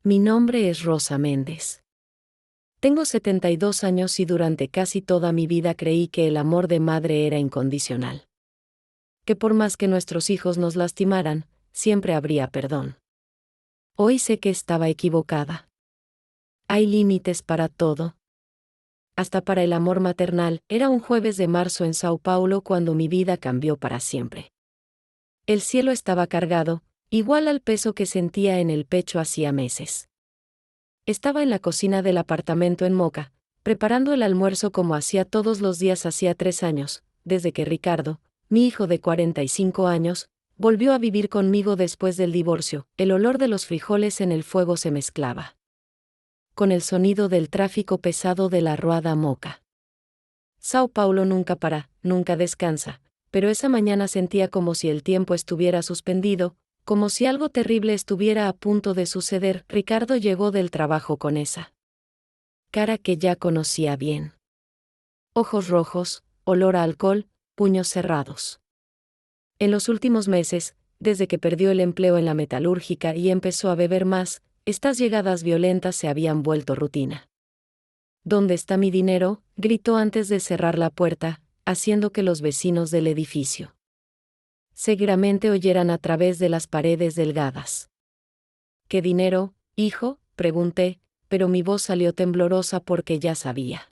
Mi nombre es Rosa Méndez. Tengo 72 años y durante casi toda mi vida creí que el amor de madre era incondicional. Que por más que nuestros hijos nos lastimaran, siempre habría perdón. Hoy sé que estaba equivocada. Hay límites para todo. Hasta para el amor maternal. Era un jueves de marzo en Sao Paulo cuando mi vida cambió para siempre. El cielo estaba cargado, igual al peso que sentía en el pecho hacía meses. Estaba en la cocina del apartamento en Moca, preparando el almuerzo como hacía todos los días hacía 3 años, desde que Ricardo, mi hijo de 45 años, volvió a vivir conmigo después del divorcio. El olor de los frijoles en el fuego se mezclaba con el sonido del tráfico pesado de la Ruada Moca. Sao Paulo nunca para, nunca descansa, pero esa mañana sentía como si el tiempo estuviera suspendido, como si algo terrible estuviera a punto de suceder. Ricardo llegó del trabajo con esa cara que ya conocía bien. Ojos rojos, olor a alcohol, puños cerrados. En los últimos meses, desde que perdió el empleo en la metalúrgica y empezó a beber más, estas llegadas violentas se habían vuelto rutina. ¿Dónde está mi dinero?, gritó antes de cerrar la puerta, haciendo que los vecinos del edificio seguramente oyeran a través de las paredes delgadas. ¿Qué dinero, hijo?, pregunté, pero mi voz salió temblorosa porque ya sabía.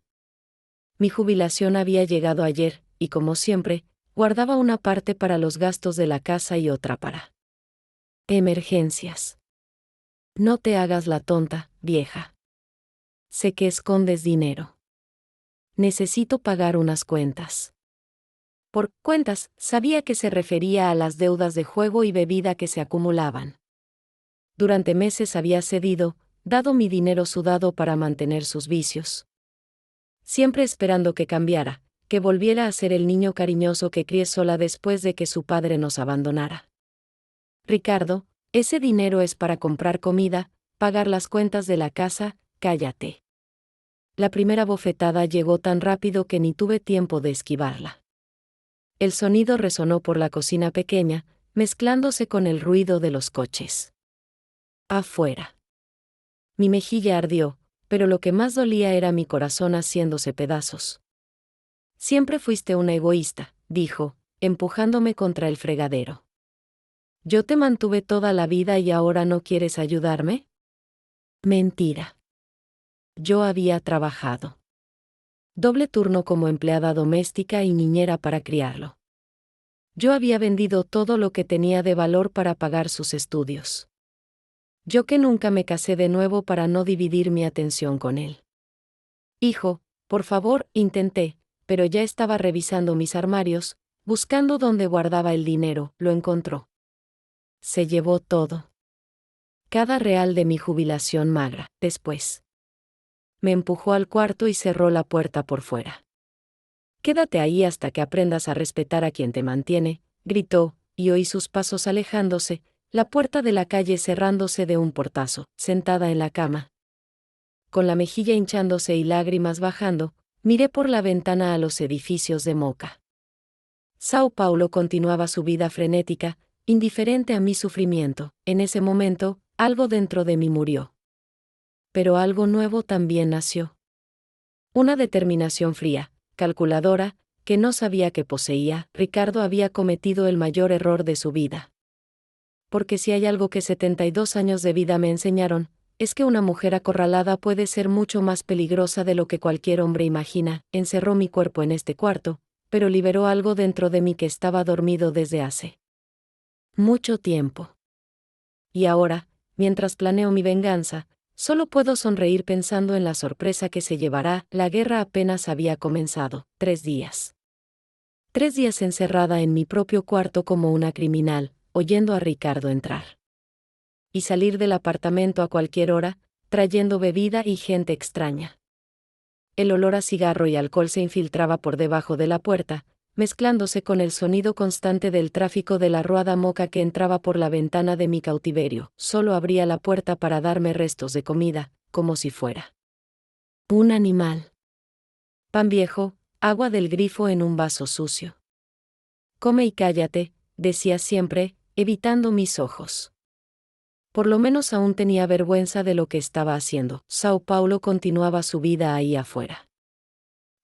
Mi jubilación había llegado ayer, y como siempre, guardaba una parte para los gastos de la casa y otra para emergencias. No te hagas la tonta, vieja. Sé que escondes dinero. Necesito pagar unas cuentas. Por cuentas, sabía que se refería a las deudas de juego y bebida que se acumulaban. Durante meses había cedido, dado mi dinero sudado para mantener sus vicios. Siempre esperando que cambiara, que volviera a ser el niño cariñoso que crié sola después de que su padre nos abandonara. Ricardo, ese dinero es para comprar comida, pagar las cuentas de la casa. Cállate. La primera bofetada llegó tan rápido que ni tuve tiempo de esquivarla. El sonido resonó por la cocina pequeña, mezclándose con el ruido de los coches afuera. Mi mejilla ardió, pero lo que más dolía era mi corazón haciéndose pedazos. Siempre fuiste una egoísta, dijo, empujándome contra el fregadero. ¿Yo te mantuve toda la vida y ahora no quieres ayudarme? Mentira. Yo había trabajado doble turno como empleada doméstica y niñera para criarlo. Yo había vendido todo lo que tenía de valor para pagar sus estudios. Yo que nunca me casé de nuevo para no dividir mi atención con él. Hijo, por favor, intenté, pero ya estaba revisando mis armarios, buscando dónde guardaba el dinero. Lo encontró. Se llevó todo. Cada real de mi jubilación magra. Después me empujó al cuarto y cerró la puerta por fuera. Quédate ahí hasta que aprendas a respetar a quien te mantiene, gritó, y oí sus pasos alejándose, la puerta de la calle cerrándose de un portazo. Sentada en la cama, con la mejilla hinchándose y lágrimas bajando, miré por la ventana a los edificios de Moca. Sao Paulo continuaba su vida frenética, indiferente a mi sufrimiento. En ese momento, algo dentro de mí murió. Pero algo nuevo también nació. Una determinación fría, calculadora, que no sabía que poseía. Ricardo había cometido el mayor error de su vida. Porque si hay algo que 72 años de vida me enseñaron, es que una mujer acorralada puede ser mucho más peligrosa de lo que cualquier hombre imagina. Encerró mi cuerpo en este cuarto, pero liberó algo dentro de mí que estaba dormido desde hace mucho tiempo. Y ahora, mientras planeo mi venganza, solo puedo sonreír pensando en la sorpresa que se llevará. La guerra apenas había comenzado. 3 días. 3 días encerrada en mi propio cuarto como una criminal, oyendo a Ricardo entrar y salir del apartamento a cualquier hora, trayendo bebida y gente extraña. El olor a cigarro y alcohol se infiltraba por debajo de la puerta, mezclándose con el sonido constante del tráfico de la Ruada Moca que entraba por la ventana de mi cautiverio. Solo abría la puerta para darme restos de comida, como si fuera un animal. Pan viejo, agua del grifo en un vaso sucio. Come y cállate, decía siempre, evitando mis ojos. Por lo menos aún tenía vergüenza de lo que estaba haciendo. Sao Paulo continuaba su vida ahí afuera.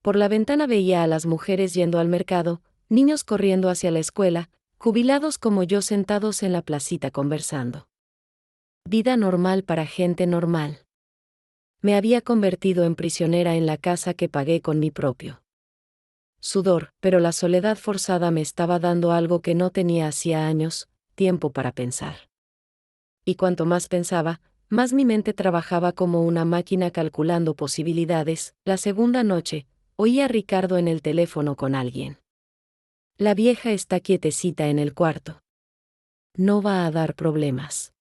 Por la ventana veía a las mujeres yendo al mercado, niños corriendo hacia la escuela, jubilados como yo sentados en la placita conversando. Vida normal para gente normal. Me había convertido en prisionera en la casa que pagué con mi propio sudor, pero la soledad forzada me estaba dando algo que no tenía hacía años, tiempo para pensar. Y cuanto más pensaba, más mi mente trabajaba como una máquina calculando posibilidades. La segunda noche, oí a Ricardo en el teléfono con alguien. La vieja está quietecita en el cuarto. No va a dar problemas.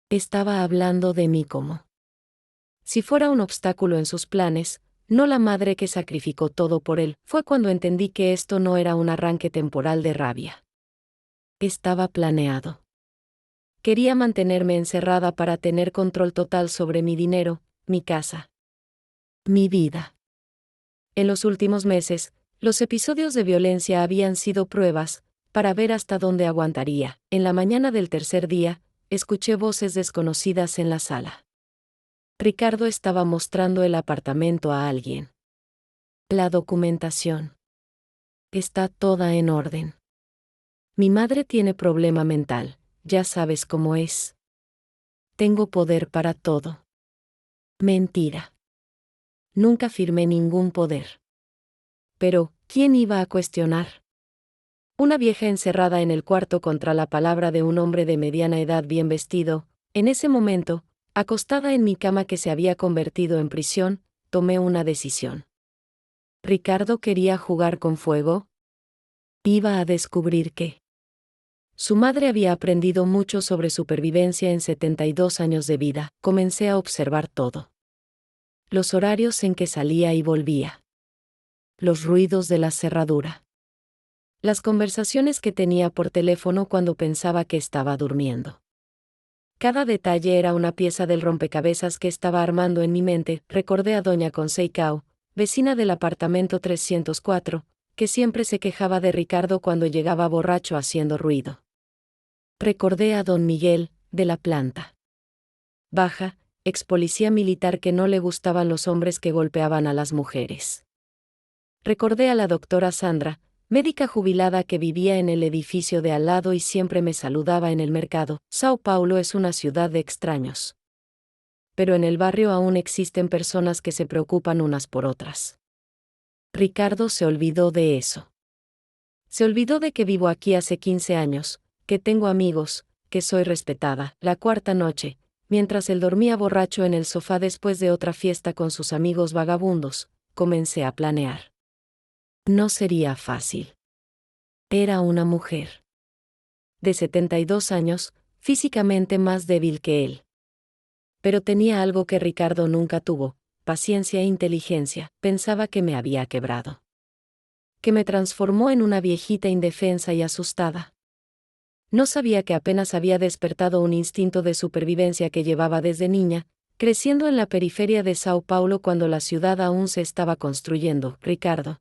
Estaba hablando de mí como si fuera un obstáculo en sus planes, no la madre que sacrificó todo por él. Fue cuando entendí que esto no era un arranque temporal de rabia. Estaba planeado. Quería mantenerme encerrada para tener control total sobre mi dinero, mi casa, mi vida. En los últimos meses, los episodios de violencia habían sido pruebas, para ver hasta dónde aguantaría. En la mañana del tercer día, escuché voces desconocidas en la sala. Ricardo estaba mostrando el apartamento a alguien. La documentación. Está toda en orden. Mi madre tiene problema mental, ya sabes cómo es. Tengo poder para todo. Mentira. Nunca firmé ningún poder. Pero, ¿quién iba a cuestionar? Una vieja encerrada en el cuarto contra la palabra de un hombre de mediana edad bien vestido. En ese momento, acostada en mi cama que se había convertido en prisión, tomé una decisión. ¿Ricardo quería jugar con fuego? Iba a descubrir que su madre había aprendido mucho sobre supervivencia en 72 años de vida. Comencé a observar todo. Los horarios en que salía y volvía. Los ruidos de la cerradura. Las conversaciones que tenía por teléfono cuando pensaba que estaba durmiendo. Cada detalle era una pieza del rompecabezas que estaba armando en mi mente. Recordé a doña Conceicao, vecina del apartamento 304, que siempre se quejaba de Ricardo cuando llegaba borracho haciendo ruido. Recordé a don Miguel, de la planta baja, ex policía militar que no le gustaban los hombres que golpeaban a las mujeres. Recordé a la doctora Sandra, médica jubilada que vivía en el edificio de al lado y siempre me saludaba en el mercado. Sao Paulo es una ciudad de extraños. Pero en el barrio aún existen personas que se preocupan unas por otras. Ricardo se olvidó de eso. Se olvidó de que vivo aquí hace 15 años, que tengo amigos, que soy respetada. La cuarta noche, mientras él dormía borracho en el sofá después de otra fiesta con sus amigos vagabundos, comencé a planear. No sería fácil. Era una mujer de 72 años, físicamente más débil que él. Pero tenía algo que Ricardo nunca tuvo, paciencia e inteligencia. Pensaba que me había quebrado. Que me transformó en una viejita indefensa y asustada. No sabía que apenas había despertado un instinto de supervivencia que llevaba desde niña, creciendo en la periferia de Sao Paulo cuando la ciudad aún se estaba construyendo. Ricardo.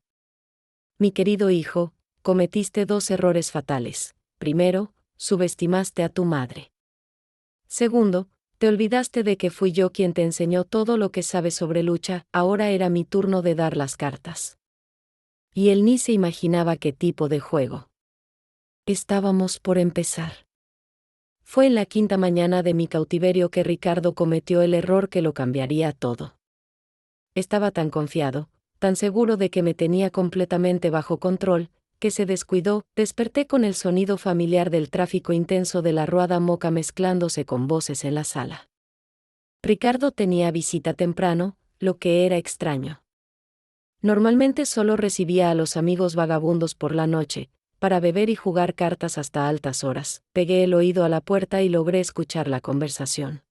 Mi querido hijo, cometiste 2 errores fatales. Primero, subestimaste a tu madre. Segundo, te olvidaste de que fui yo quien te enseñó todo lo que sabes sobre lucha. Ahora era mi turno de dar las cartas. Y él ni se imaginaba qué tipo de juego. Estábamos por empezar. Fue en la 5ª mañana de mi cautiverio que Ricardo cometió el error que lo cambiaría todo. Estaba tan confiado, tan seguro de que me tenía completamente bajo control, que se descuidó. Desperté con el sonido familiar del tráfico intenso de la rueda Moca mezclándose con voces en la sala. Ricardo tenía visita temprano, lo que era extraño. Normalmente solo recibía a los amigos vagabundos por la noche, para beber y jugar cartas hasta altas horas. Pegué el oído a la puerta y logré escuchar la conversación.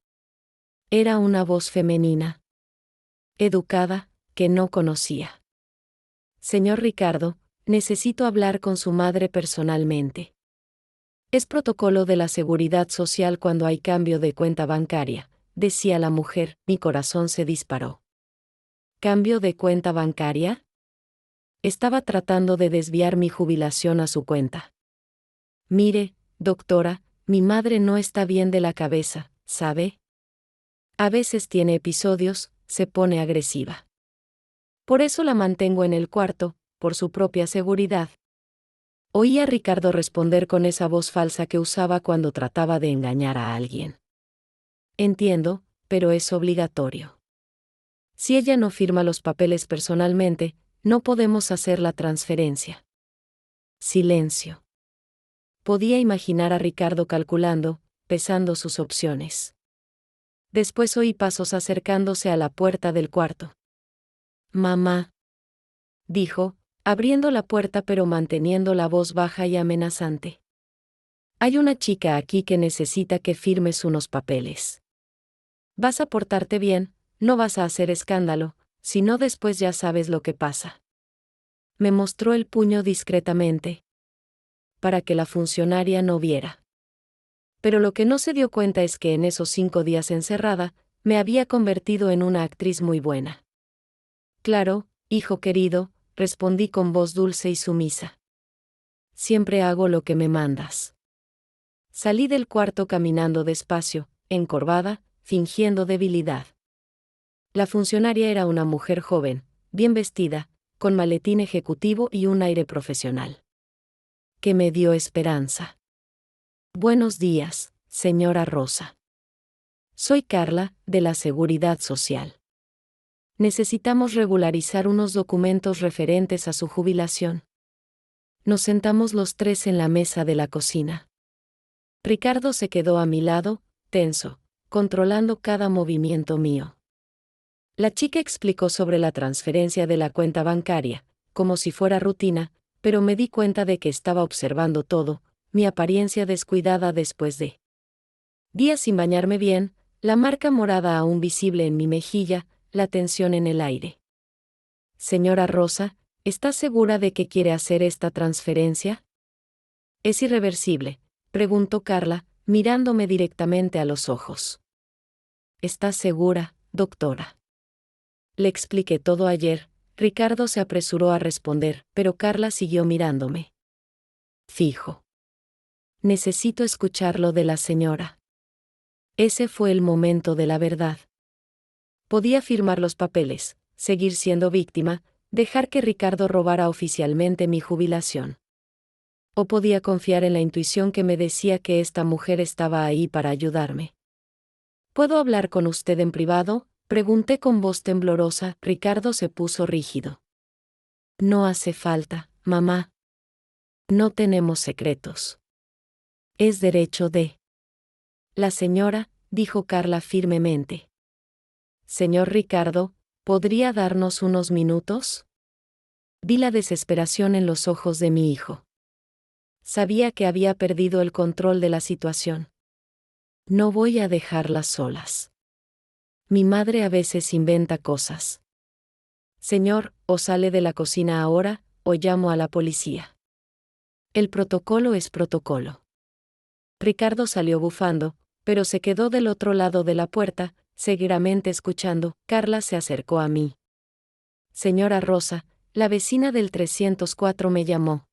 Era una voz femenina, educada, que no conocía. Señor Ricardo, necesito hablar con su madre personalmente. Es protocolo de la seguridad social cuando hay cambio de cuenta bancaria, decía la mujer. Mi corazón se disparó. ¿Cambio de cuenta bancaria? Estaba tratando de desviar mi jubilación a su cuenta. Mire, doctora, mi madre no está bien de la cabeza, ¿sabe? A veces tiene episodios, se pone agresiva. Por eso la mantengo en el cuarto, por su propia seguridad. Oí a Ricardo responder con esa voz falsa que usaba cuando trataba de engañar a alguien. Entiendo, pero es obligatorio. Si ella no firma los papeles personalmente, no podemos hacer la transferencia. Silencio. Podía imaginar a Ricardo calculando, pesando sus opciones. Después oí pasos acercándose a la puerta del cuarto. Mamá, dijo, abriendo la puerta pero manteniendo la voz baja y amenazante. Hay una chica aquí que necesita que firmes unos papeles. Vas a portarte bien, no vas a hacer escándalo, si no después ya sabes lo que pasa. Me mostró el puño discretamente, para que la funcionaria no viera. Pero lo que no se dio cuenta es que en esos 5 días encerrada, me había convertido en una actriz muy buena. Claro, hijo querido, respondí con voz dulce y sumisa. Siempre hago lo que me mandas. Salí del cuarto caminando despacio, encorvada, fingiendo debilidad. La funcionaria era una mujer joven, bien vestida, con maletín ejecutivo y un aire profesional, que me dio esperanza. Buenos días, señora Rosa. Soy Carla, de la Seguridad Social. Necesitamos regularizar unos documentos referentes a su jubilación. Nos sentamos los tres en la mesa de la cocina. Ricardo se quedó a mi lado, tenso, controlando cada movimiento mío. La chica explicó sobre la transferencia de la cuenta bancaria, como si fuera rutina, pero me di cuenta de que estaba observando todo, mi apariencia descuidada después de días sin bañarme bien, la marca morada aún visible en mi mejilla, la tensión en el aire. Señora Rosa, ¿está segura de que quiere hacer esta transferencia? ¿Es irreversible?, preguntó Carla, mirándome directamente a los ojos. ¿Está segura, doctora? Le expliqué todo ayer. Ricardo se apresuró a responder, pero Carla siguió mirándome. Fijo. Necesito escucharlo de la señora. Ese fue el momento de la verdad. Podía firmar los papeles, seguir siendo víctima, dejar que Ricardo robara oficialmente mi jubilación. O podía confiar en la intuición que me decía que esta mujer estaba ahí para ayudarme. ¿Puedo hablar con usted en privado?, pregunté con voz temblorosa. Ricardo se puso rígido. No hace falta, mamá. No tenemos secretos. Es derecho de la señora, dijo Carla firmemente. Señor Ricardo, ¿podría darnos unos minutos? Vi la desesperación en los ojos de mi hijo. Sabía que había perdido el control de la situación. No voy a dejarlas solas. Mi madre a veces inventa cosas. Señor, o sale de la cocina ahora, o llamo a la policía. El protocolo es protocolo. Ricardo salió bufando, pero se quedó del otro lado de la puerta, seguramente escuchando. Carla se acercó a mí. Señora Rosa, la vecina del 304 me llamó.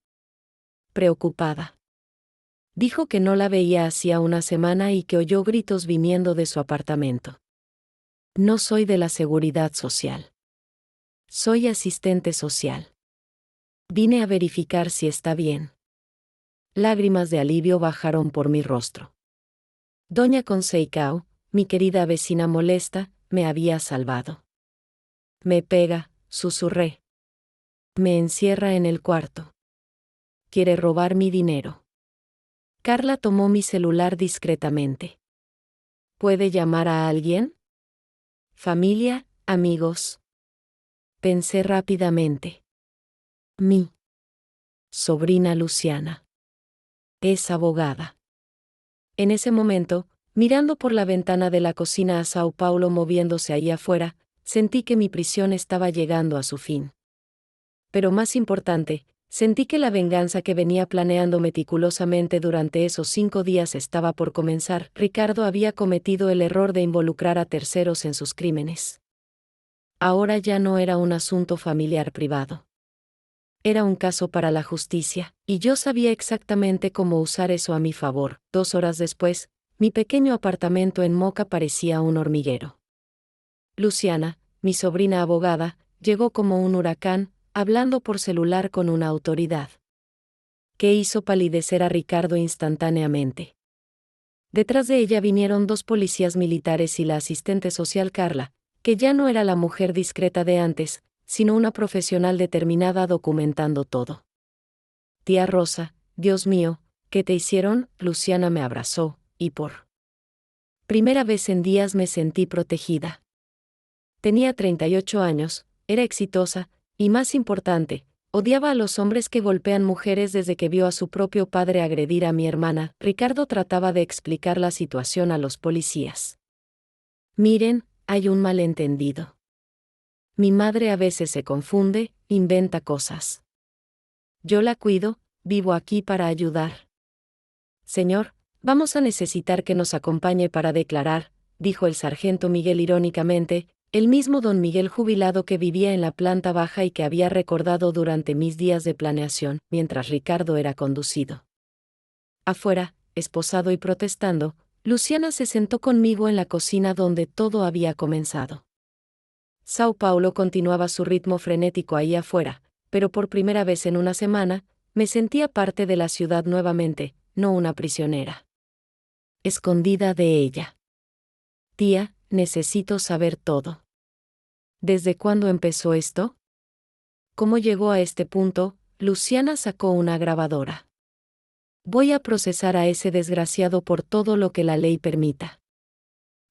Preocupada. Dijo que no la veía hacía una semana y que oyó gritos viniendo de su apartamento. No soy de la Seguridad Social. Soy asistente social. Vine a verificar si está bien. Lágrimas de alivio bajaron por mi rostro. Doña Conseicao, mi querida vecina molesta, me había salvado. Me pega, susurré. Me encierra en el cuarto. Quiere robar mi dinero. Carla tomó mi celular discretamente. ¿Puede llamar a alguien? Familia, amigos. Pensé rápidamente. Mi sobrina Luciana. Es abogada. En ese momento, mirando por la ventana de la cocina a Sao Paulo moviéndose ahí afuera, sentí que mi prisión estaba llegando a su fin. Pero más importante, sentí que la venganza que venía planeando meticulosamente durante esos 5 días estaba por comenzar. Ricardo había cometido el error de involucrar a terceros en sus crímenes. Ahora ya no era un asunto familiar privado. Era un caso para la justicia, y yo sabía exactamente cómo usar eso a mi favor. 2 horas después, mi pequeño apartamento en Moca parecía un hormiguero. Luciana, mi sobrina abogada, llegó como un huracán, hablando por celular con una autoridad que hizo palidecer a Ricardo instantáneamente. Detrás de ella vinieron 2 policías militares y la asistente social Carla, que ya no era la mujer discreta de antes, sino una profesional determinada documentando todo. Tía Rosa, Dios mío, ¿qué te hicieron? Luciana me abrazó, y por primera vez en días me sentí protegida. Tenía 38 años, era exitosa, y más importante, odiaba a los hombres que golpean mujeres desde que vio a su propio padre agredir a mi hermana. Ricardo trataba de explicar la situación a los policías. Miren, hay un malentendido. Mi madre a veces se confunde, inventa cosas. Yo la cuido, vivo aquí para ayudar. Señor, vamos a necesitar que nos acompañe para declarar, dijo el sargento Miguel irónicamente, el mismo don Miguel jubilado que vivía en la planta baja y que había recordado durante mis días de planeación, mientras Ricardo era conducido. Afuera, esposado y protestando, Luciana se sentó conmigo en la cocina donde todo había comenzado. Sao Paulo continuaba su ritmo frenético ahí afuera, pero por primera vez en una semana, me sentía parte de la ciudad nuevamente, no una prisionera. Escondida de ella. Tía, necesito saber todo. ¿Desde cuándo empezó esto? ¿Cómo llegó a este punto? Luciana sacó una grabadora. Voy a procesar a ese desgraciado por todo lo que la ley permita.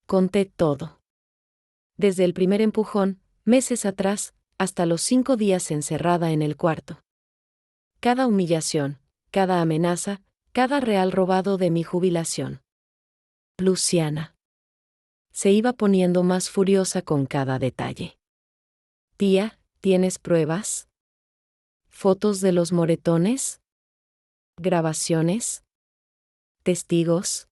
Conté todo. Desde el primer empujón, meses atrás, hasta los 5 días encerrada en el cuarto. Cada humillación, cada amenaza, cada real robado de mi jubilación. Luciana. Se iba poniendo más furiosa con cada detalle. Tía, ¿tienes pruebas? ¿Fotos de los moretones? ¿Grabaciones? ¿Testigos?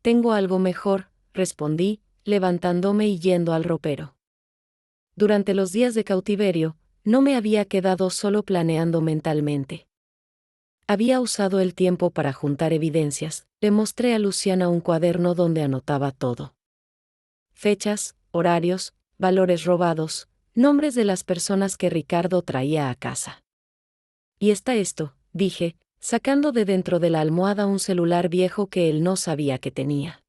Tengo algo mejor, respondí, levantándome y yendo al ropero. Durante los días de cautiverio, no me había quedado solo planeando mentalmente. Había usado el tiempo para juntar evidencias. Le mostré a Luciana un cuaderno donde anotaba todo. Fechas, horarios, valores robados, nombres de las personas que Ricardo traía a casa. Y está esto, dije, sacando de dentro de la almohada un celular viejo que él no sabía que tenía.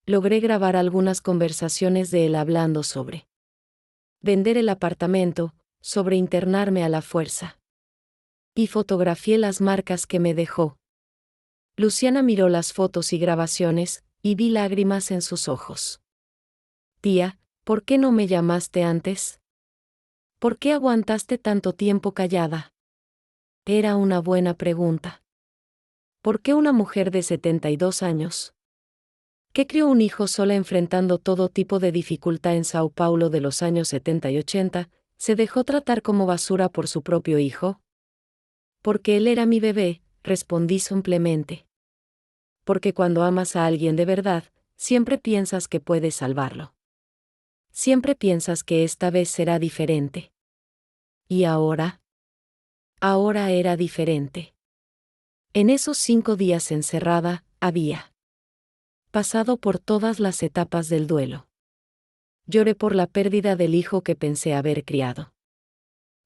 Logré grabar algunas conversaciones de él hablando sobre vender el apartamento, sobre internarme a la fuerza. Y fotografié las marcas que me dejó. Luciana miró las fotos y grabaciones, y vi lágrimas en sus ojos. Tía, ¿por qué no me llamaste antes? ¿Por qué aguantaste tanto tiempo callada? Era una buena pregunta. ¿Por qué una mujer de 72 años, que crió un hijo sola enfrentando todo tipo de dificultad en Sao Paulo de los años 70 y 80, se dejó tratar como basura por su propio hijo? Porque él era mi bebé, respondí simplemente. Porque cuando amas a alguien de verdad, siempre piensas que puedes salvarlo. Siempre piensas que esta vez será diferente. ¿Y ahora? Ahora era diferente. En esos 5 días encerrada, había pasado por todas las etapas del duelo. Lloré por la pérdida del hijo que pensé haber criado.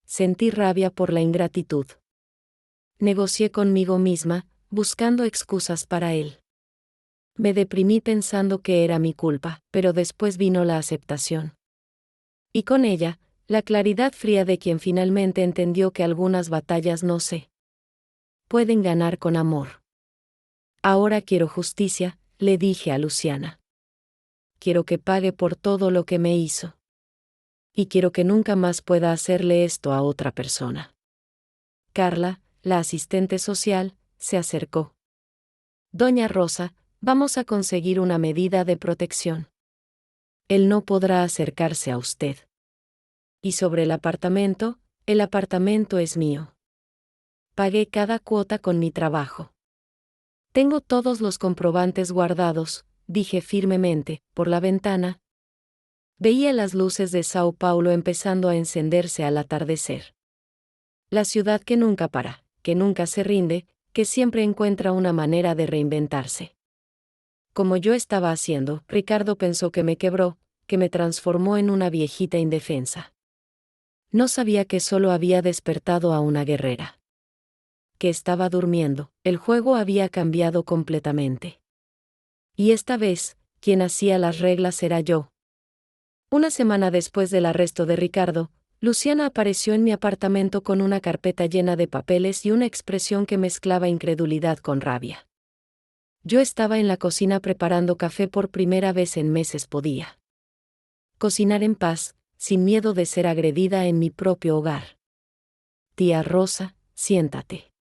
Sentí rabia por la ingratitud. Negocié conmigo misma, buscando excusas para él. Me deprimí pensando que era mi culpa, pero después vino la aceptación. Y con ella, la claridad fría de quien finalmente entendió que algunas batallas no se pueden ganar con amor. Ahora quiero justicia, le dije a Luciana. Quiero que pague por todo lo que me hizo. Y quiero que nunca más pueda hacerle esto a otra persona. Carla, la asistente social, se acercó. Doña Rosa, vamos a conseguir una medida de protección. Él no podrá acercarse a usted. Y sobre el apartamento es mío. Pagué cada cuota con mi trabajo. Tengo todos los comprobantes guardados, dije firmemente, por la ventana. Veía las luces de Sao Paulo empezando a encenderse al atardecer. La ciudad que nunca para, que nunca se rinde, que siempre encuentra una manera de reinventarse. Como yo estaba haciendo, Ricardo pensó que me quebró, que me transformó en una viejita indefensa. No sabía que solo había despertado a una guerrera. Que estaba durmiendo, el juego había cambiado completamente. Y esta vez, quien hacía las reglas era yo. Una semana después del arresto de Ricardo, Luciana apareció en mi apartamento con una carpeta llena de papeles y una expresión que mezclaba incredulidad con rabia. Yo estaba en la cocina preparando café por primera vez en meses. Podía cocinar en paz, sin miedo de ser agredida en mi propio hogar. Tía Rosa, siéntate.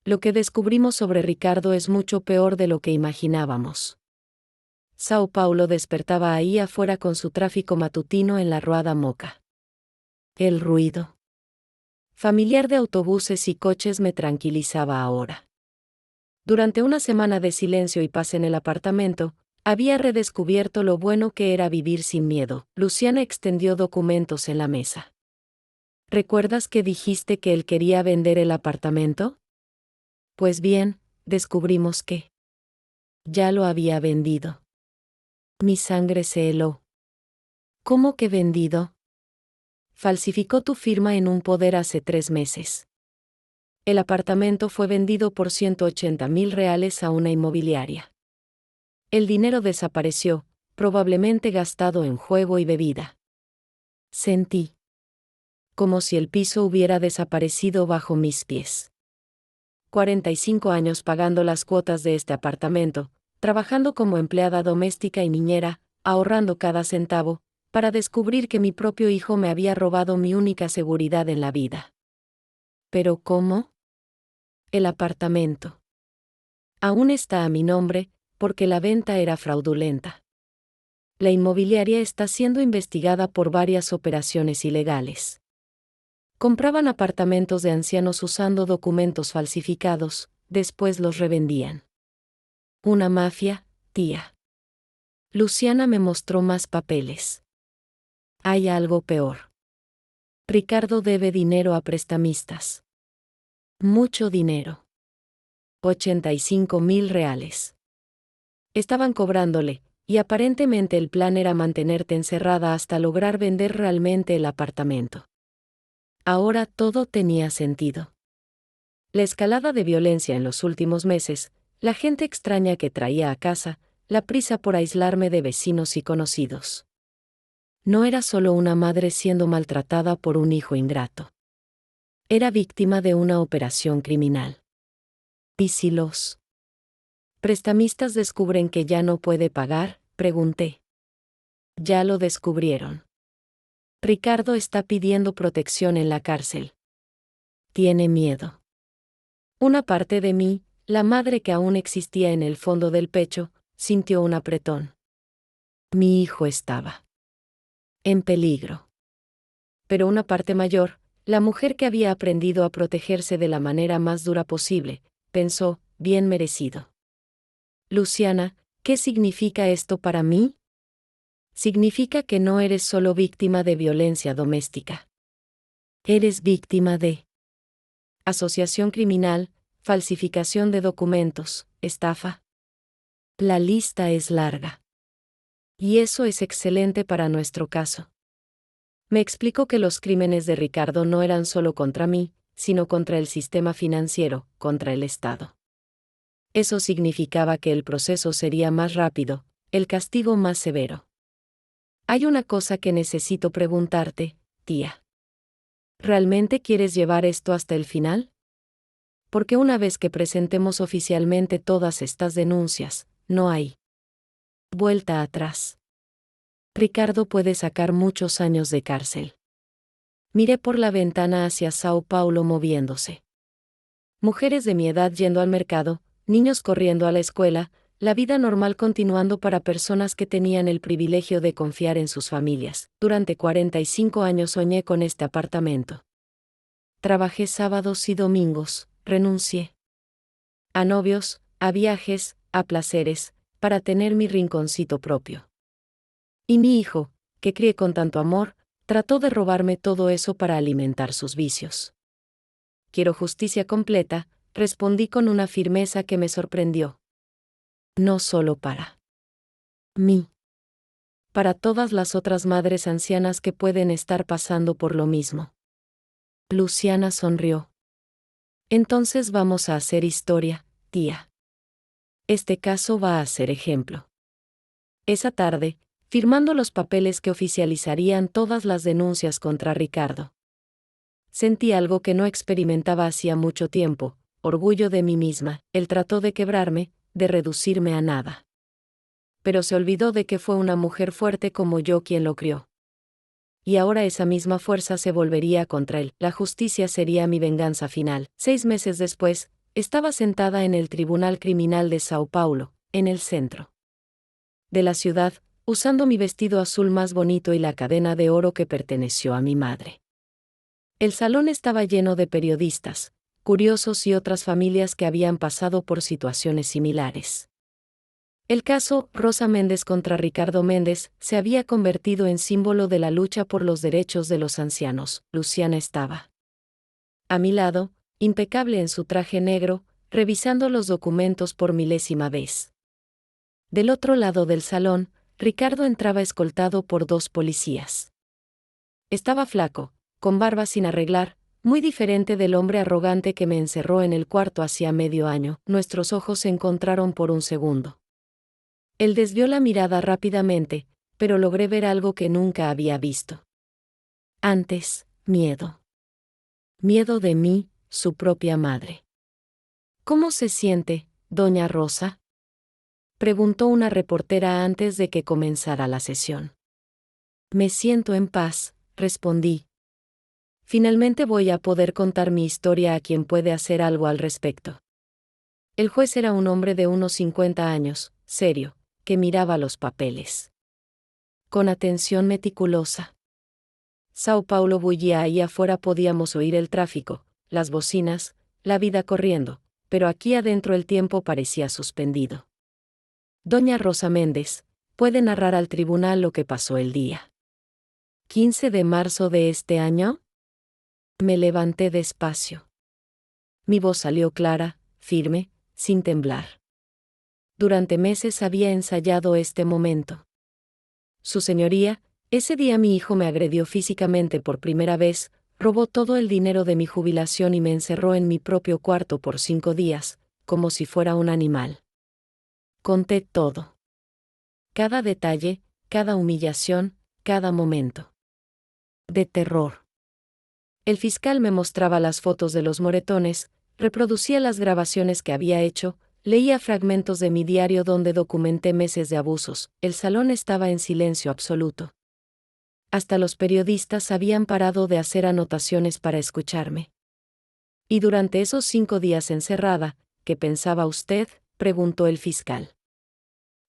Lo que descubrimos sobre Ricardo es mucho peor de lo que imaginábamos. Sao Paulo despertaba ahí afuera con su tráfico matutino en la Rua da Moca. El ruido familiar de autobuses y coches me tranquilizaba ahora. Durante una semana de silencio y paz en el apartamento, había redescubierto lo bueno que era vivir sin miedo. Luciana extendió documentos en la mesa. ¿Recuerdas que dijiste que él quería vender el apartamento? Pues bien, descubrimos que ya lo había vendido. Mi sangre se heló. ¿Cómo que vendido? Falsificó tu firma en un poder hace 3 meses. El apartamento fue vendido por 180.000 reales a una inmobiliaria. El dinero desapareció, probablemente gastado en juego y bebida. Sentí como si el piso hubiera desaparecido bajo mis pies. 45 años pagando las cuotas de este apartamento, trabajando como empleada doméstica y niñera, ahorrando cada centavo, para descubrir que mi propio hijo me había robado mi única seguridad en la vida. ¿Pero cómo? El apartamento aún está a mi nombre, porque la venta era fraudulenta. La inmobiliaria está siendo investigada por varias operaciones ilegales. Compraban apartamentos de ancianos usando documentos falsificados, después los revendían. Una mafia, tía. Luciana me mostró más papeles. Hay algo peor. Ricardo debe dinero a prestamistas. Mucho dinero. 85.000 reales. Estaban cobrándole, y aparentemente el plan era mantenerte encerrada hasta lograr vender realmente el apartamento. Ahora todo tenía sentido. La escalada de violencia en los últimos meses, la gente extraña que traía a casa, la prisa por aislarme de vecinos y conocidos. No era solo una madre siendo maltratada por un hijo ingrato. Era víctima de una operación criminal. ¿Y si los prestamistas descubren que ya no puede pagar? Pregunté. Ya lo descubrieron. Ricardo está pidiendo protección en la cárcel. Tiene miedo. Una parte de mí, la madre que aún existía en el fondo del pecho, sintió un apretón. Mi hijo estaba en peligro. Pero una parte mayor, la mujer que había aprendido a protegerse de la manera más dura posible, pensó, bien merecido. Luciana, ¿qué significa esto para mí? Significa que no eres solo víctima de violencia doméstica. Eres víctima de asociación criminal, falsificación de documentos, estafa. La lista es larga. Y eso es excelente para nuestro caso. Me explicó que los crímenes de Ricardo no eran solo contra mí, sino contra el sistema financiero, contra el Estado. Eso significaba que el proceso sería más rápido, el castigo más severo. Hay una cosa que necesito preguntarte, tía. ¿Realmente quieres llevar esto hasta el final? Porque una vez que presentemos oficialmente todas estas denuncias, no hay vuelta atrás. Ricardo puede sacar muchos años de cárcel. Miré por la ventana hacia Sao Paulo moviéndose. Mujeres de mi edad yendo al mercado, niños corriendo a la escuela, la vida normal continuando para personas que tenían el privilegio de confiar en sus familias. Durante 45 años soñé con este apartamento. Trabajé sábados y domingos, renuncié a novios, a viajes, a placeres, para tener mi rinconcito propio. Y mi hijo, que crié con tanto amor, trató de robarme todo eso para alimentar sus vicios. Quiero justicia completa, respondí con una firmeza que me sorprendió. No solo para mí. Para todas las otras madres ancianas que pueden estar pasando por lo mismo. Luciana sonrió. Entonces vamos a hacer historia, tía. Este caso va a ser ejemplo. Esa tarde, firmando los papeles que oficializarían todas las denuncias contra Ricardo. Sentí algo que no experimentaba hacía mucho tiempo, orgullo de mí misma. Él trató de quebrarme, de reducirme a nada. Pero se olvidó de que fue una mujer fuerte como yo quien lo crió. Y ahora esa misma fuerza se volvería contra él. La justicia sería mi venganza final. 6 meses después, estaba sentada en el Tribunal Criminal de Sao Paulo, en el centro de la ciudad, usando mi vestido azul más bonito y la cadena de oro que perteneció a mi madre. El salón estaba lleno de periodistas, curiosos y otras familias que habían pasado por situaciones similares. El caso Rosa Méndez contra Ricardo Méndez se había convertido en símbolo de la lucha por los derechos de los ancianos. Luciana estaba a mi lado, impecable en su traje negro, revisando los documentos por milésima vez. Del otro lado del salón, Ricardo entraba escoltado por 2 policías. Estaba flaco, con barba sin arreglar, muy diferente del hombre arrogante que me encerró en el cuarto hacía medio año. Nuestros ojos se encontraron por un segundo. Él desvió la mirada rápidamente, pero logré ver algo que nunca había visto. Antes, miedo. Miedo de mí, su propia madre. ¿Cómo se siente, doña Rosa?, preguntó una reportera antes de que comenzara la sesión. Me siento en paz, respondí. Finalmente voy a poder contar mi historia a quien puede hacer algo al respecto. El juez era un hombre de unos 50 años, serio, que miraba los papeles con atención meticulosa. Sao Paulo bullía, ahí afuera podíamos oír el tráfico, las bocinas, la vida corriendo, pero aquí adentro el tiempo parecía suspendido. Doña Rosa Méndez, ¿puede narrar al tribunal lo que pasó el día 15 de marzo de este año? Me levanté despacio. Mi voz salió clara, firme, sin temblar. Durante meses había ensayado este momento. Su señoría, ese día mi hijo me agredió físicamente por primera vez, robó todo el dinero de mi jubilación y me encerró en mi propio cuarto por 5 días, como si fuera un animal. Conté todo. Cada detalle, cada humillación, cada momento de terror. El fiscal me mostraba las fotos de los moretones, reproducía las grabaciones que había hecho, leía fragmentos de mi diario donde documenté meses de abusos. El salón estaba en silencio absoluto. Hasta los periodistas habían parado de hacer anotaciones para escucharme. Y durante esos 5 días encerrada, ¿qué pensaba usted?, preguntó el fiscal.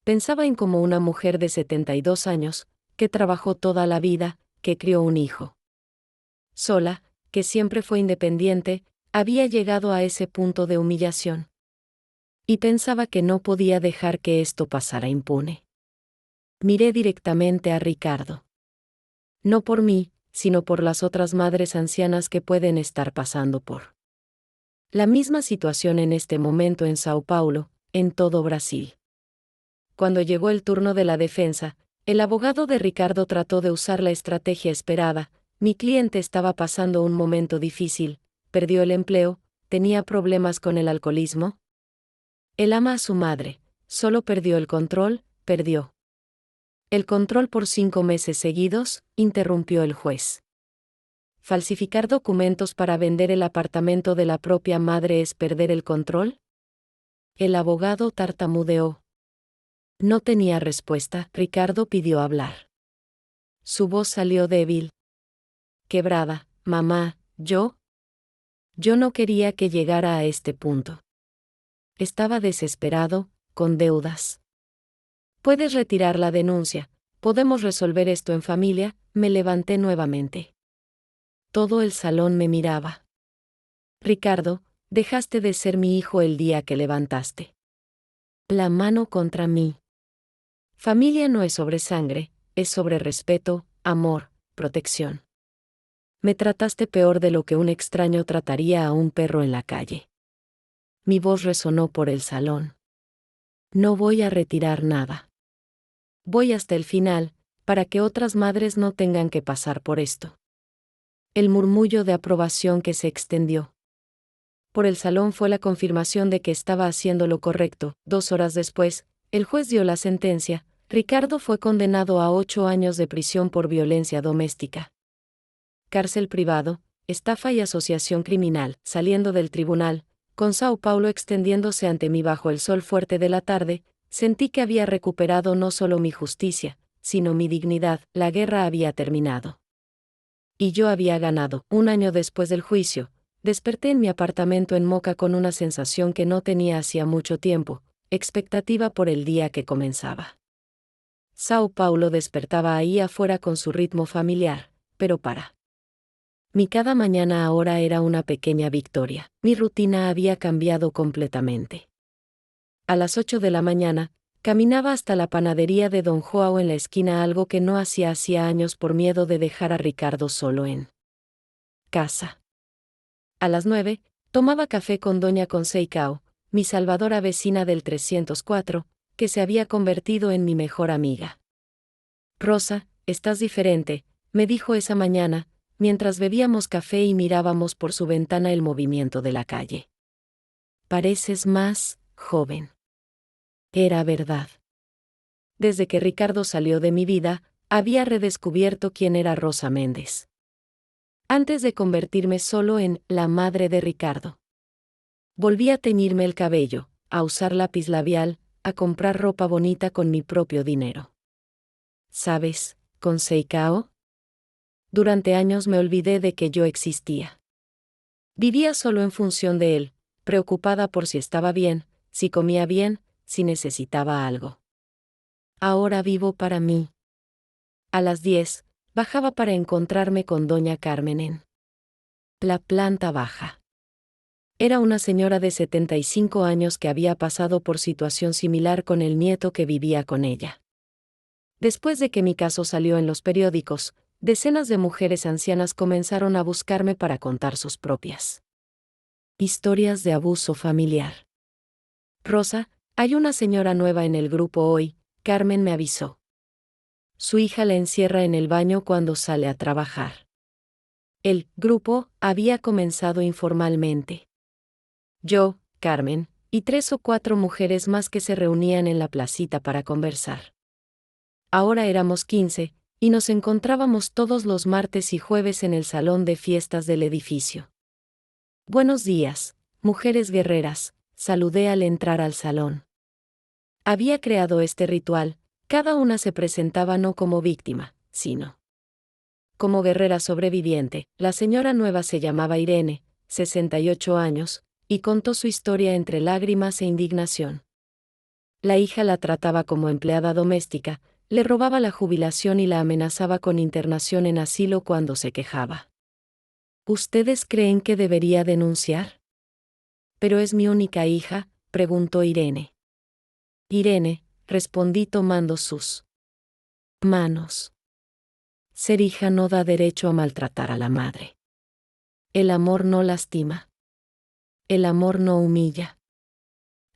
Pensaba en como una mujer de 72 años, que trabajó toda la vida, que crió un hijo sola, que siempre fue independiente, había llegado a ese punto de humillación. Y pensaba que no podía dejar que esto pasara impune. Miré directamente a Ricardo. No por mí, sino por las otras madres ancianas que pueden estar pasando por la misma situación en este momento en Sao Paulo, en todo Brasil. Cuando llegó el turno de la defensa, el abogado de Ricardo trató de usar la estrategia esperada. Mi cliente estaba pasando un momento difícil, perdió el empleo, tenía problemas con el alcoholismo. Él ama a su madre, solo perdió el control, perdió el control por 5 meses seguidos, interrumpió el juez. ¿Falsificar documentos para vender el apartamento de la propia madre es perder el control? El abogado tartamudeó. No tenía respuesta. Ricardo pidió hablar. Su voz salió débil, quebrada. Mamá, yo no quería que llegara a este punto. Estaba desesperado, con deudas. Puedes retirar la denuncia, podemos resolver esto en familia. Me levanté nuevamente. Todo el salón me miraba. Ricardo, dejaste de ser mi hijo el día que levantaste la mano contra mí. Familia no es sobre sangre, es sobre respeto, amor, protección. Me trataste peor de lo que un extraño trataría a un perro en la calle. Mi voz resonó por el salón. No voy a retirar nada. Voy hasta el final, para que otras madres no tengan que pasar por esto. El murmullo de aprobación que se extendió por el salón fue la confirmación de que estaba haciendo lo correcto. 2 horas después, el juez dio la sentencia. Ricardo fue condenado a 8 años de prisión por violencia doméstica, cárcel privado, estafa y asociación criminal. Saliendo del tribunal, con Sao Paulo extendiéndose ante mí bajo el sol fuerte de la tarde, sentí que había recuperado no solo mi justicia, sino mi dignidad. La guerra había terminado. Y yo había ganado. 1 año después del juicio, desperté en mi apartamento en Moca con una sensación que no tenía hacía mucho tiempo, expectativa por el día que comenzaba. Sao Paulo despertaba ahí afuera con su ritmo familiar, pero para mí cada mañana ahora era una pequeña victoria. Mi rutina había cambiado completamente. A las 8 de la mañana, caminaba hasta la panadería de Don Joao en la esquina, algo que no hacía años por miedo de dejar a Ricardo solo en casa. A las 9, tomaba café con doña Conceicao, mi salvadora vecina del 304, que se había convertido en mi mejor amiga. Rosa, estás diferente, me dijo esa mañana, mientras bebíamos café y mirábamos por su ventana el movimiento de la calle. Pareces más joven. Era verdad. Desde que Ricardo salió de mi vida, había redescubierto quién era Rosa Méndez. Antes de convertirme solo en la madre de Ricardo. Volví a teñirme el cabello, a usar lápiz labial, a comprar ropa bonita con mi propio dinero. ¿Sabes, Conceicao? Durante años me olvidé de que yo existía. Vivía solo en función de él, preocupada por si estaba bien, si comía bien, si necesitaba algo. Ahora vivo para mí. A las 10, bajaba para encontrarme con doña Carmen en la planta baja. Era una señora de 75 años que había pasado por situación similar con el nieto que vivía con ella. Después de que mi caso salió en los periódicos, decenas de mujeres ancianas comenzaron a buscarme para contar sus propias historias de abuso familiar. Rosa, hay una señora nueva en el grupo hoy, Carmen me avisó. Su hija la encierra en el baño cuando sale a trabajar. El grupo había comenzado informalmente. Yo, Carmen, y 3 o 4 mujeres más que se reunían en la placita para conversar. Ahora éramos 15, y nos encontrábamos todos los martes y jueves en el salón de fiestas del edificio. Buenos días, mujeres guerreras, saludé al entrar al salón. Había creado este ritual, cada una se presentaba no como víctima, sino como guerrera sobreviviente. La señora nueva se llamaba Irene, 68 años, y contó su historia entre lágrimas e indignación. La hija la trataba como empleada doméstica, le robaba la jubilación y la amenazaba con internación en asilo cuando se quejaba. ¿Ustedes creen que debería denunciar? ¿Pero es mi única hija?, preguntó Irene. Irene, respondí tomando sus manos. Ser hija no da derecho a maltratar a la madre. El amor no lastima. El amor no humilla.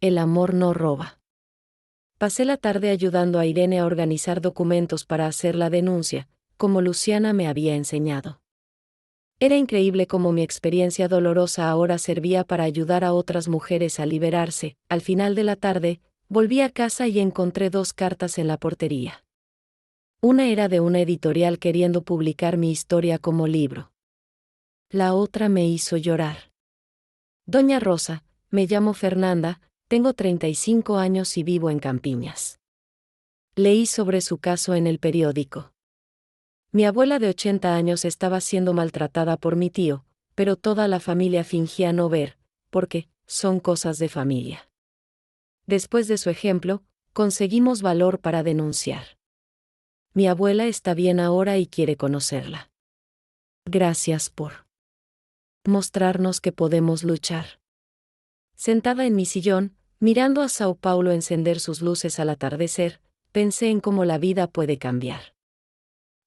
El amor no roba. Pasé la tarde ayudando a Irene a organizar documentos para hacer la denuncia, como Luciana me había enseñado. Era increíble cómo mi experiencia dolorosa ahora servía para ayudar a otras mujeres a liberarse. Al final de la tarde, volví a casa y encontré 2 cartas en la portería. Una era de una editorial queriendo publicar mi historia como libro. La otra me hizo llorar. Doña Rosa, me llamo Fernanda, tengo 35 años y vivo en Campiñas. Leí sobre su caso en el periódico. Mi abuela de 80 años estaba siendo maltratada por mi tío, pero toda la familia fingía no ver, porque son cosas de familia. Después de su ejemplo, conseguimos valor para denunciar. Mi abuela está bien ahora y quiere conocerla. Gracias por mostrarnos que podemos luchar. Sentada en mi sillón, mirando a Sao Paulo encender sus luces al atardecer, pensé en cómo la vida puede cambiar.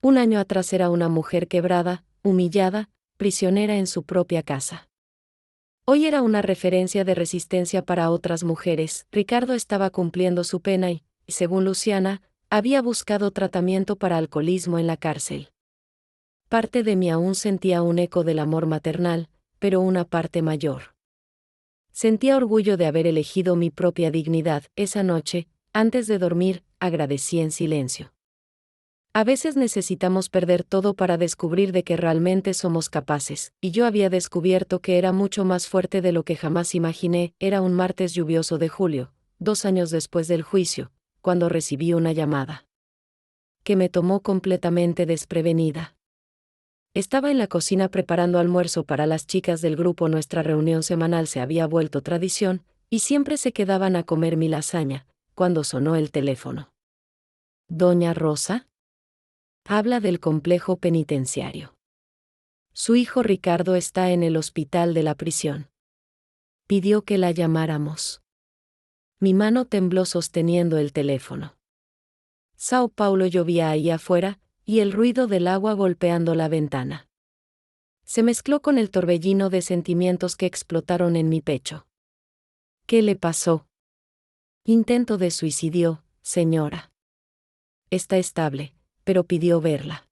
1 año atrás era una mujer quebrada, humillada, prisionera en su propia casa. Hoy era una referencia de resistencia para otras mujeres. Ricardo estaba cumpliendo su pena y, según Luciana, había buscado tratamiento para alcoholismo en la cárcel. Parte de mí aún sentía un eco del amor maternal, pero una parte mayor. Sentía orgullo de haber elegido mi propia dignidad. Esa noche, antes de dormir, agradecí en silencio. A veces necesitamos perder todo para descubrir de qué realmente somos capaces, y yo había descubierto que era mucho más fuerte de lo que jamás imaginé. Era un martes lluvioso de julio, 2 años después del juicio, cuando recibí una llamada que me tomó completamente desprevenida. Estaba en la cocina preparando almuerzo para las chicas del grupo. Nuestra reunión semanal se había vuelto tradición, y siempre se quedaban a comer mi lasaña, cuando sonó el teléfono. ¿Doña Rosa? Habla del complejo penitenciario. Su hijo Ricardo está en el hospital de la prisión. Pidió que la llamáramos. Mi mano tembló sosteniendo el teléfono. Sao Paulo llovía ahí afuera, y el ruido del agua golpeando la ventana se mezcló con el torbellino de sentimientos que explotaron en mi pecho. ¿Qué le pasó? Intento de suicidio, señora. Está estable, pero pidió verla.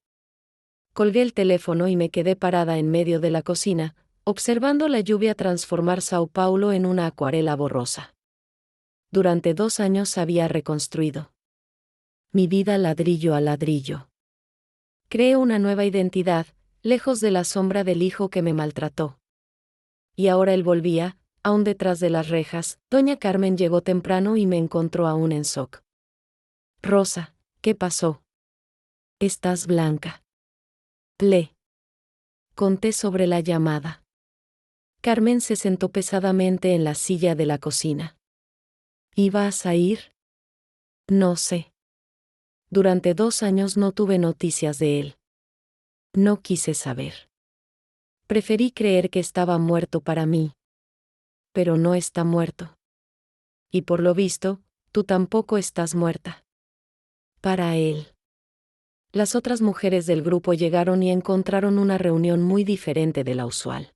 Colgué el teléfono y me quedé parada en medio de la cocina, observando la lluvia transformar Sao Paulo en una acuarela borrosa. Durante 2 años había reconstruido mi vida ladrillo a ladrillo. Creé una nueva identidad, lejos de la sombra del hijo que me maltrató. Y ahora él volvía, aún detrás de las rejas. Doña Carmen llegó temprano y me encontró aún en shock. Rosa, ¿qué pasó? Estás blanca. Le conté sobre la llamada. Carmen se sentó pesadamente en la silla de la cocina. ¿Ibas a ir? No sé. Durante 2 años no tuve noticias de él. No quise saber. Preferí creer que estaba muerto para mí. Pero no está muerto. Y por lo visto, tú tampoco estás muerta. Para él. Las otras mujeres del grupo llegaron y encontraron una reunión muy diferente de la usual.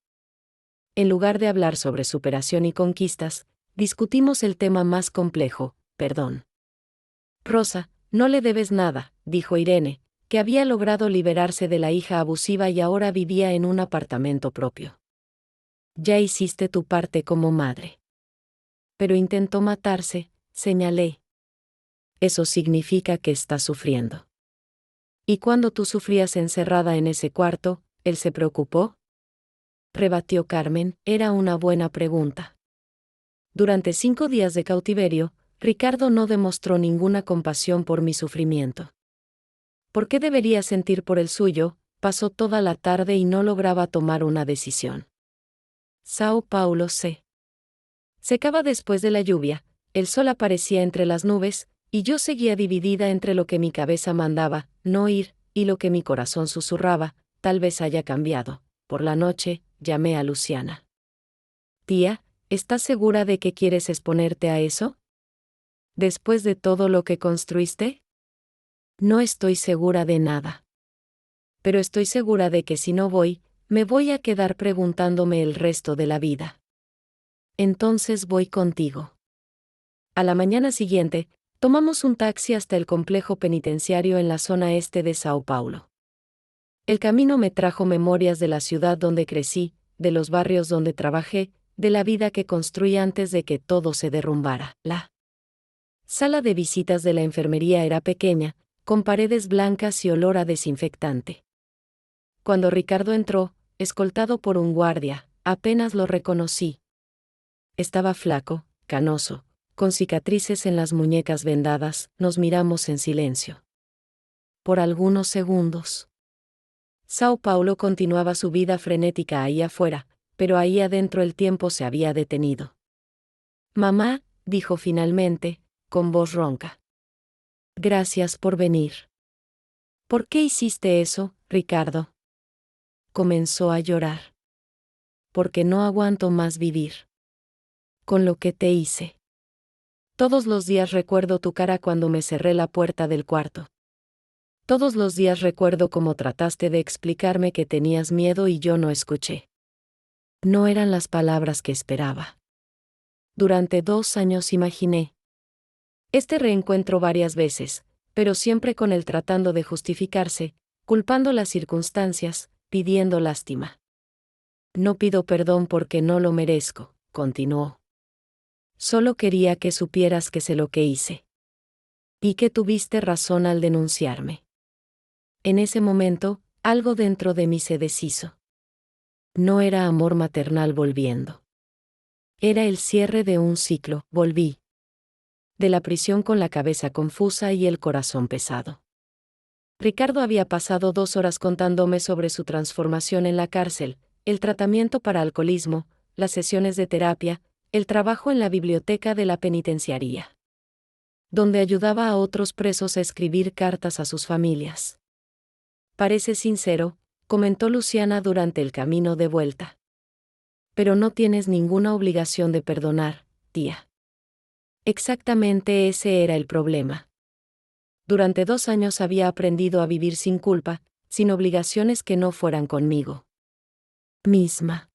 En lugar de hablar sobre superación y conquistas, discutimos el tema más complejo, perdón. Rosa, no le debes nada, dijo Irene, que había logrado liberarse de la hija abusiva y ahora vivía en un apartamento propio. Ya hiciste tu parte como madre. Pero intentó matarse, señalé. Eso significa que está sufriendo. ¿Y cuando tú sufrías encerrada en ese cuarto, él se preocupó? Rebatió Carmen, era una buena pregunta. Durante 5 días de cautiverio, Ricardo no demostró ninguna compasión por mi sufrimiento. ¿Por qué debería sentir por el suyo? Pasó toda la tarde y no lograba tomar una decisión. Sao Paulo se secaba después de la lluvia, el sol aparecía entre las nubes, y yo seguía dividida entre lo que mi cabeza mandaba, no ir, y lo que mi corazón susurraba, tal vez haya cambiado. Por la noche, llamé a Luciana. Tía, ¿estás segura de que quieres exponerte a eso? ¿Después de todo lo que construiste? No estoy segura de nada. Pero estoy segura de que si no voy, me voy a quedar preguntándome el resto de la vida. Entonces voy contigo. A la mañana siguiente, tomamos un taxi hasta el complejo penitenciario en la zona este de Sao Paulo. El camino me trajo memorias de la ciudad donde crecí, de los barrios donde trabajé, de la vida que construí antes de que todo se derrumbara. La sala de visitas de la enfermería era pequeña, con paredes blancas y olor a desinfectante. Cuando Ricardo entró, escoltado por un guardia, apenas lo reconocí. Estaba flaco, canoso, con cicatrices en las muñecas vendadas. Nos miramos en silencio. Por algunos segundos. Sao Paulo continuaba su vida frenética ahí afuera, pero ahí adentro el tiempo se había detenido. Mamá, dijo finalmente, con voz ronca. Gracias por venir. ¿Por qué hiciste eso, Ricardo? Comenzó a llorar. Porque no aguanto más vivir. Con lo que te hice. Todos los días recuerdo tu cara cuando me cerré la puerta del cuarto. Todos los días recuerdo cómo trataste de explicarme que tenías miedo y yo no escuché. No eran las palabras que esperaba. Durante 2 años imaginé este reencuentro varias veces, pero siempre con él tratando de justificarse, culpando las circunstancias, pidiendo lástima. No pido perdón porque no lo merezco, continuó. Solo quería que supieras que sé lo que hice. Y que tuviste razón al denunciarme. En ese momento, algo dentro de mí se deshizo. No era amor maternal volviendo. Era el cierre de un ciclo, volví. De la prisión con la cabeza confusa y el corazón pesado. Ricardo había pasado 2 horas contándome sobre su transformación en la cárcel, el tratamiento para alcoholismo, las sesiones de terapia, el trabajo en la biblioteca de la penitenciaría, donde ayudaba a otros presos a escribir cartas a sus familias. Parece sincero, comentó Luciana durante el camino de vuelta. Pero no tienes ninguna obligación de perdonar, tía. Exactamente ese era el problema. Durante 2 años había aprendido a vivir sin culpa, sin obligaciones que no fueran conmigo misma.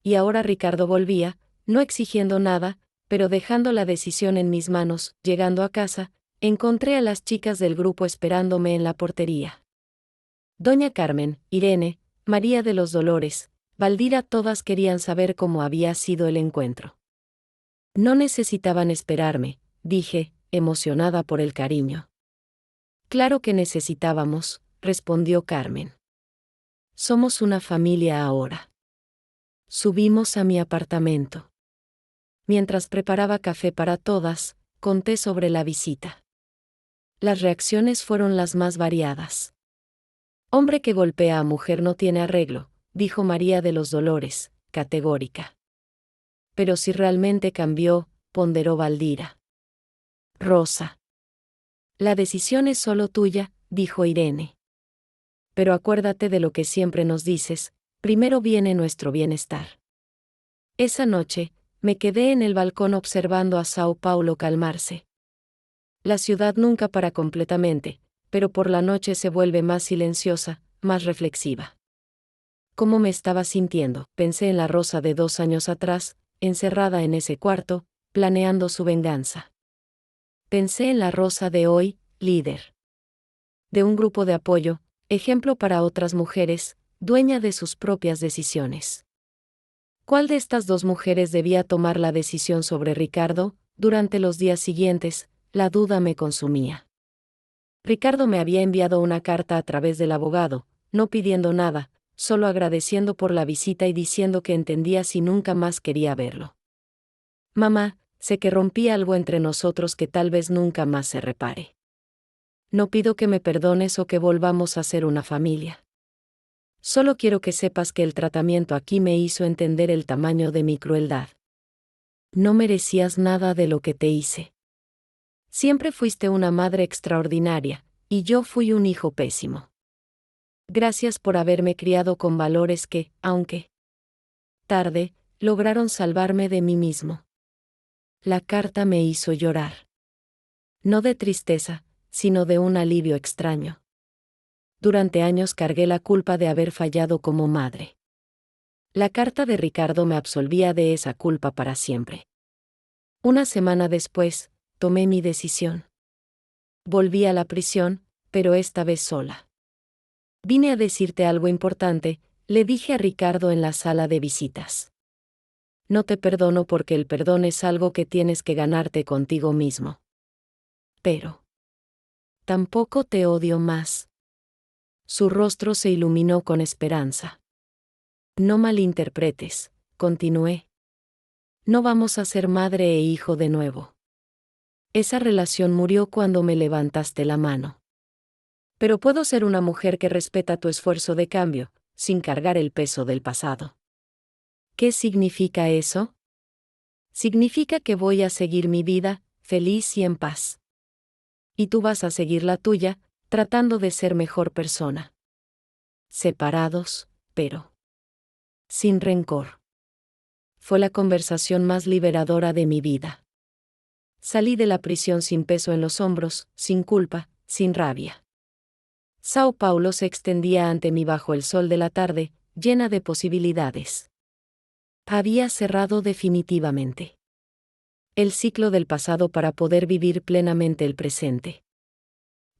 Y ahora Ricardo volvía, no exigiendo nada, pero dejando la decisión en mis manos. Llegando a casa, encontré a las chicas del grupo esperándome en la portería. Doña Carmen, Irene, María de los Dolores, Valdira, todas querían saber cómo había sido el encuentro. No necesitaban esperarme, dije, emocionada por el cariño. Claro que necesitábamos, respondió Carmen. Somos una familia ahora. Subimos a mi apartamento. Mientras preparaba café para todas, conté sobre la visita. Las reacciones fueron las más variadas. Hombre que golpea a mujer no tiene arreglo, dijo María de los Dolores, categórica. Pero si realmente cambió, ponderó Valdira. Rosa. La decisión es solo tuya, dijo Irene. Pero acuérdate de lo que siempre nos dices, primero viene nuestro bienestar. Esa noche, me quedé en el balcón observando a Sao Paulo calmarse. La ciudad nunca para completamente, pero por la noche se vuelve más silenciosa, más reflexiva. ¿Cómo me estaba sintiendo? Pensé en la Rosa de 2 años atrás, encerrada en ese cuarto, planeando su venganza. Pensé en la Rosa de hoy, líder de un grupo de apoyo, ejemplo para otras mujeres, dueña de sus propias decisiones. ¿Cuál de estas 2 mujeres debía tomar la decisión sobre Ricardo? Durante los días siguientes, la duda me consumía. Ricardo me había enviado una carta a través del abogado, no pidiendo nada, solo agradeciendo por la visita y diciendo que entendía si nunca más quería verlo. Mamá, sé que rompí algo entre nosotros que tal vez nunca más se repare. No pido que me perdones o que volvamos a ser una familia. Solo quiero que sepas que el tratamiento aquí me hizo entender el tamaño de mi crueldad. No merecías nada de lo que te hice. Siempre fuiste una madre extraordinaria, y yo fui un hijo pésimo. Gracias por haberme criado con valores que, aunque tarde, lograron salvarme de mí mismo. La carta me hizo llorar. No de tristeza, sino de un alivio extraño. Durante años cargué la culpa de haber fallado como madre. La carta de Ricardo me absolvía de esa culpa para siempre. Una semana después, tomé mi decisión. Volví a la prisión, pero esta vez sola. Vine a decirte algo importante, le dije a Ricardo en la sala de visitas. No te perdono porque el perdón es algo que tienes que ganarte contigo mismo. Pero tampoco te odio más. Su rostro se iluminó con esperanza. No malinterpretes, continué. No vamos a ser madre e hijo de nuevo. Esa relación murió cuando me levantaste la mano. Pero puedo ser una mujer que respeta tu esfuerzo de cambio, sin cargar el peso del pasado. ¿Qué significa eso? Significa que voy a seguir mi vida, feliz y en paz. Y tú vas a seguir la tuya, tratando de ser mejor persona. Separados, pero sin rencor. Fue la conversación más liberadora de mi vida. Salí de la prisión sin peso en los hombros, sin culpa, sin rabia. Sao Paulo se extendía ante mí bajo el sol de la tarde, llena de posibilidades. Había cerrado definitivamente el ciclo del pasado para poder vivir plenamente el presente.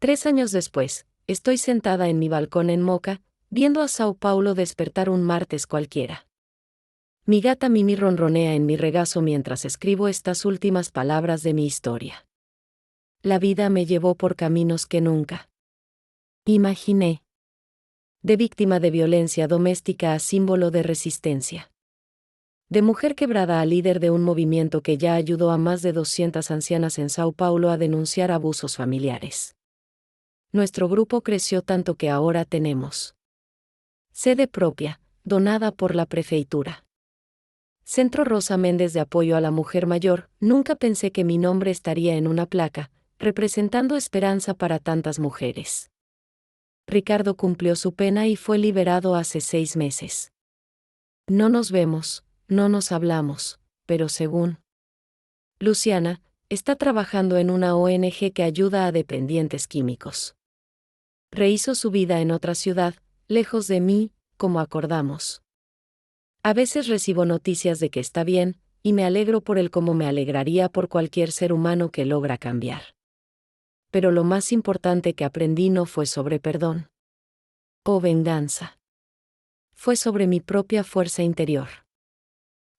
3 años después, estoy sentada en mi balcón en Moca, viendo a Sao Paulo despertar un martes cualquiera. Mi gata Mimi ronronea en mi regazo mientras escribo estas últimas palabras de mi historia. La vida me llevó por caminos que nunca imaginé. De víctima de violencia doméstica a símbolo de resistencia. De mujer quebrada a líder de un movimiento que ya ayudó a más de 200 ancianas en Sao Paulo a denunciar abusos familiares. Nuestro grupo creció tanto que ahora tenemos sede propia, donada por la prefeitura. Centro Rosa Méndez de apoyo a la mujer mayor. Nunca pensé que mi nombre estaría en una placa, representando esperanza para tantas mujeres. Ricardo cumplió su pena y fue liberado hace 6 meses. No nos vemos, no nos hablamos, pero según Luciana, está trabajando en una ONG que ayuda a dependientes químicos. Rehizo su vida en otra ciudad, lejos de mí, como acordamos. A veces recibo noticias de que está bien, y me alegro por él como me alegraría por cualquier ser humano que logra cambiar. Pero lo más importante que aprendí no fue sobre perdón o venganza. Fue sobre mi propia fuerza interior.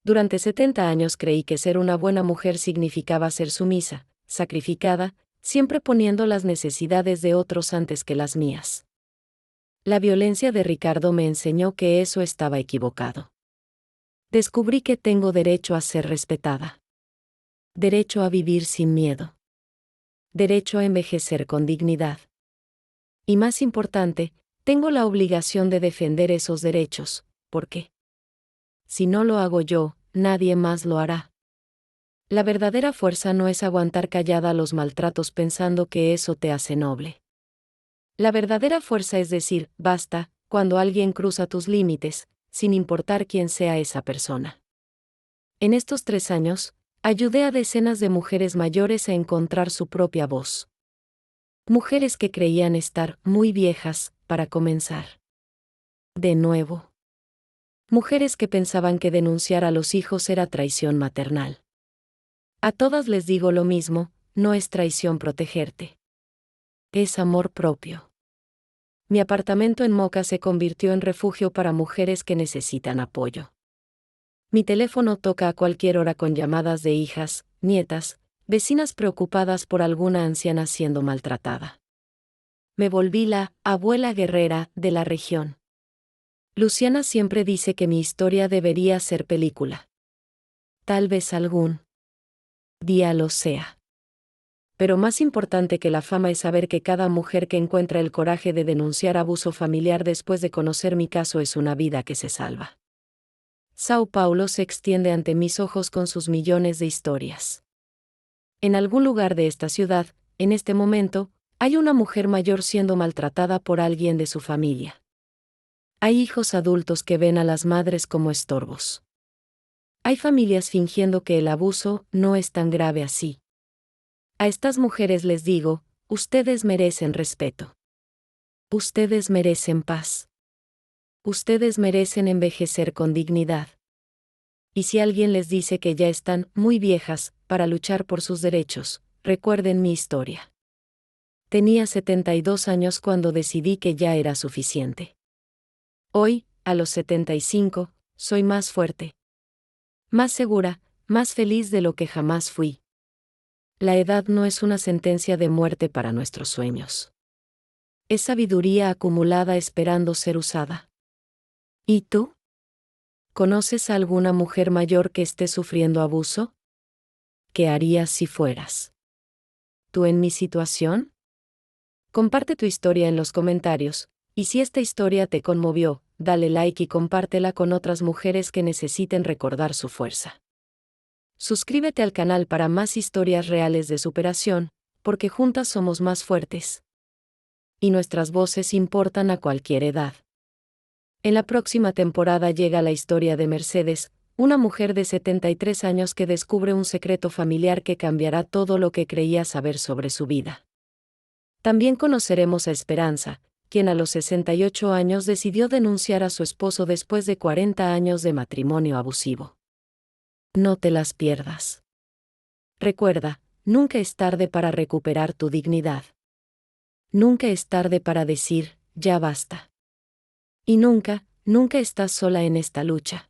Durante 70 años creí que ser una buena mujer significaba ser sumisa, sacrificada, siempre poniendo las necesidades de otros antes que las mías. La violencia de Ricardo me enseñó que eso estaba equivocado. Descubrí que tengo derecho a ser respetada. Derecho a vivir sin miedo. Derecho a envejecer con dignidad. Y más importante, tengo la obligación de defender esos derechos, porque si no lo hago yo, nadie más lo hará. La verdadera fuerza no es aguantar callada los maltratos pensando que eso te hace noble. La verdadera fuerza es decir, basta, cuando alguien cruza tus límites, sin importar quién sea esa persona. En estos 3 años, ayudé a decenas de mujeres mayores a encontrar su propia voz. Mujeres que creían estar muy viejas, para comenzar de nuevo. Mujeres que pensaban que denunciar a los hijos era traición maternal. A todas les digo lo mismo, no es traición protegerte. Es amor propio. Mi apartamento en Moca se convirtió en refugio para mujeres que necesitan apoyo. Mi teléfono toca a cualquier hora con llamadas de hijas, nietas, vecinas preocupadas por alguna anciana siendo maltratada. Me volví la abuela guerrera de la región. Luciana siempre dice que mi historia debería ser película. Tal vez algún día lo sea. Pero más importante que la fama es saber que cada mujer que encuentra el coraje de denunciar abuso familiar después de conocer mi caso es una vida que se salva. Sao Paulo se extiende ante mis ojos con sus millones de historias. En algún lugar de esta ciudad, en este momento, hay una mujer mayor siendo maltratada por alguien de su familia. Hay hijos adultos que ven a las madres como estorbos. Hay familias fingiendo que el abuso no es tan grave así. A estas mujeres les digo, ustedes merecen respeto. Ustedes merecen paz. Ustedes merecen envejecer con dignidad. Y si alguien les dice que ya están muy viejas para luchar por sus derechos, recuerden mi historia. Tenía 72 años cuando decidí que ya era suficiente. Hoy, a los 75, soy más fuerte. Más segura, más feliz de lo que jamás fui. La edad no es una sentencia de muerte para nuestros sueños. Es sabiduría acumulada esperando ser usada. ¿Y tú? ¿Conoces a alguna mujer mayor que esté sufriendo abuso? ¿Qué harías si fueras tú en mi situación? Comparte tu historia en los comentarios, y si esta historia te conmovió, dale like y compártela con otras mujeres que necesiten recordar su fuerza. Suscríbete al canal para más historias reales de superación, porque juntas somos más fuertes. Y nuestras voces importan a cualquier edad. En la próxima temporada llega la historia de Mercedes, una mujer de 73 años que descubre un secreto familiar que cambiará todo lo que creía saber sobre su vida. También conoceremos a Esperanza, quien a los 68 años decidió denunciar a su esposo después de 40 años de matrimonio abusivo. No te las pierdas. Recuerda, nunca es tarde para recuperar tu dignidad. Nunca es tarde para decir, ya basta. Y nunca, nunca estás sola en esta lucha.